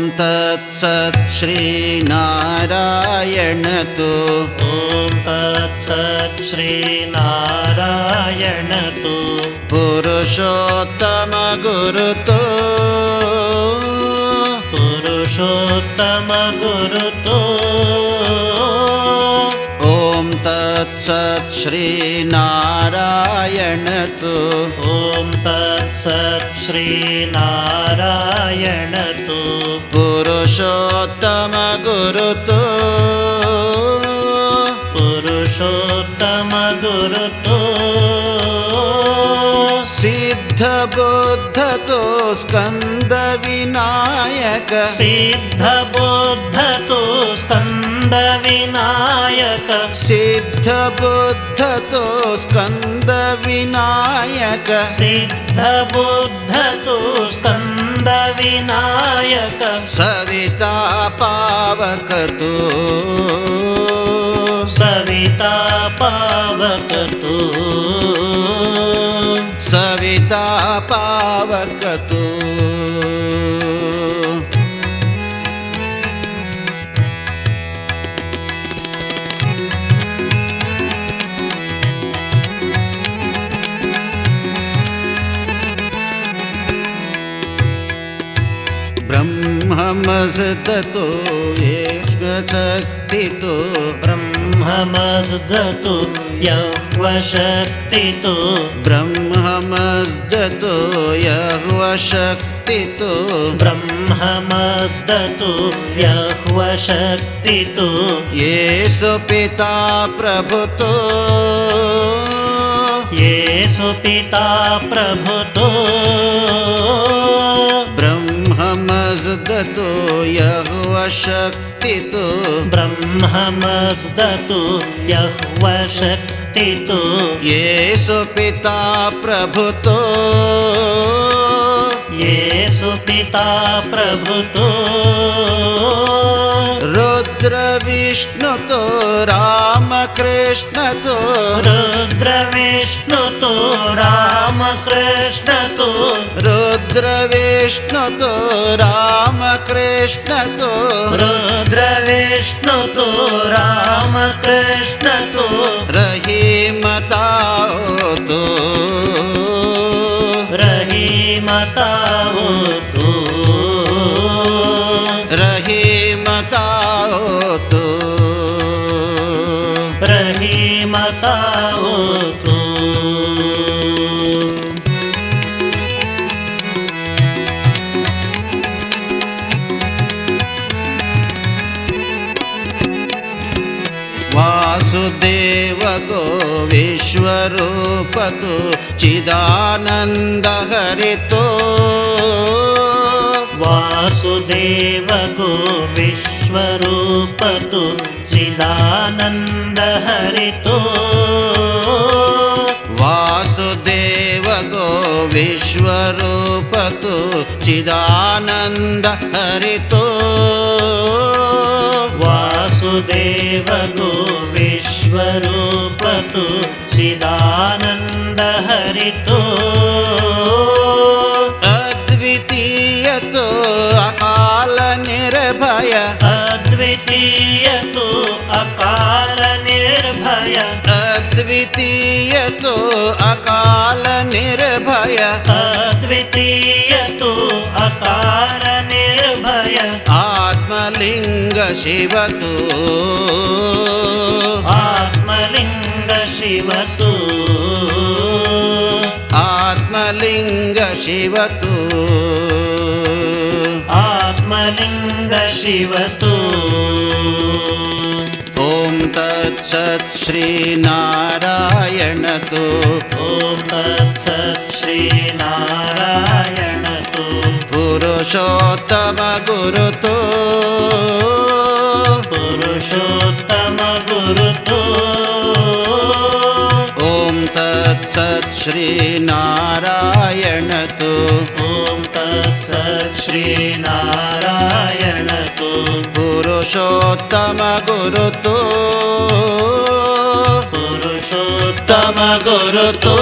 ತತ್ಸತ್ ಶ್ರೀನಾರಾಯಣತು. ಓಂ ತತ್ಸತ್ ಶ್ರೀನಾರಾಯಣತು. ಪುರುಷೋತ್ತಮ ಗುರುತು. ಪುರುಷೋತ್ತಮ ಗುರುತು. ಓಂ ತತ್ಸತ್ ಶ್ರೀನಾರಾಯಣತು. ಓಂ ತತ್ಸತ್ ಶ್ರೀನಾರಾಯಣತು. ಪುರುಷೋತ್ತಮ ಗುರುತು. ಪುರುಷೋತ್ತಮ ಗುರುತು. ಸಿದ್ಧ ಬುದ್ಧತೋ ಸ್ಕಂದ ವಿನಾಯಕ. ಸಿದ್ಧ ಬುದ್ಧತೋ ಸ್ಕಂದ ವಿನಾಯಕ. ಸಿದ್ಧ ಬುದ್ಧತೋ ಸ್ಕಂದ ವಿನಾಯಕ. ಸಿದ್ಧ ಬುದ್ಧತೋ ಸ್ಕಂದ ವಿನಾಯಕ. ಸವಿತಾ ಪಾವಕತು. ಸವಿತಾ ಪಾವಕತು. ಸವಿತಾ ಪಾವಕತು. ಬ್ರಹ್ಮಮಸ್ದತೋ ಯಶ್ವಶಕ್ತಿತೋ. ಬ್ರಹ್ಮಮಸ್ದತು ಯಹ್ವಶಕ್ತಿತು. ಬ್ರಹ್ಮಮಸ್ದತೋ ಯಹ್ವಶಕ್ತಿತೋ. ಬ್ರಹ್ಮಮಸ್ದತು ಯಹ್ವಶಕ್ತಿತು. ಯೇಸು ಪಿತಾ ಪ್ರಭುತೋ. ಯೇಸು ಪಿತಾ ಪ್ರಭುತೋ. ಬ್ರಹ್ಮಮಸ್ದತೋ ಯಹ್ವಶಕ್ತಿತೋ. ಬ್ರಹ್ಮಮಸ್ದತು ಯಹ್ವಶಕ್ತಿತು. ಯೇಸು ಪಿತಾ ಪ್ರಭುತೋ. ಯೇಸು ಪಿತಾ ಪ್ರಭುತೋ. ರುದ್ರ ವಿಷ್ಣುತೋ ರಾಮಕೃಷ್ಣತೋ. ರುದ್ರ ವಿಷ್ಣುತೋ ರಾಮಕೃಷ್ಣತೋ. ರುದ್ರ ವಿಷ್ಣುತೋ ರಾಮಕೃಷ್ಣತೋ. ರುದ್ರ ವಿಷ್ಣುತೋ ರಾಮಕೃಷ್ಣತೋ. ರಹೀಮತಾವತೋ. ರಹೀಮತಾವತೋ. ರಹೀಮತಾವತೋ. ರಹೀಮತಾವತೋ. ವಾಸುದೇವ ಗೋ ವಿಶ್ವರೂಪತು ಚಿದಾನಂದ ಹರಿತೋ. ವಾಸುದೇವ ಗೋ ವಿಶ್ವರೂಪತು ಚಿದಾನಂದ ಹರಿತೋ. ವಾಸುದೇವ ಗೋ ವಿಶ್ವರೂಪತು ಚಿದಾನಂದ ಹರಿತೋ. ವಾಸುದೇವ ಗೋ ವಿಶ್ವರೂಪತು ಚಿದಾನಂದ ಹರಿತೋ. ಅದ್ವಿತೀಯತೋ ಅಕಾಲ ನಿರ್ಭಯ. ಅದ್ವಿತೀಯತೋ ಅಕಾಲ ನಿರ್ಭಯ. ಅದ್ವಿತೀಯತೋ ಅಕಾಲ ನಿರ್ಭಯ. ಅದ್ವಿತೀಯತೋ ಅಕಾಲ ನಿರ್ಭಯ. ಆತ್ಮಲಿಂಗ ಶಿವತು. ಆತ್ಮಲಿಂಗ ಶಿವತು. ಆತ್ಮಲಿಂಗ ಶಿವತು. ಆತ್ಮಲಿಂಗ ಶಿವತು. ಓಂ ತತ್ಸತ್ ಶ್ರೀನಾರಾಯಣತು. ಓಂ ತತ್ಸತ್ ಶ್ರೀನಾರಾಯಣತು. ಪುರುಷೋತ್ತಮ ಗುರುತು. ಪುರುಷೋತ್ತಮ ಗುರುತು. ಓಂ ತತ್ಸತ್ ಶ್ರೀನಾರಾಯಣತು. ಓಂ ತತ್ಸತ್ ಶ್ರೀನಾರಾಯಣತು. ಪುರುಷೋತ್ತಮ ಗುರುತು. ಪುರುಷೋತ್ತಮ ಗುರುತು.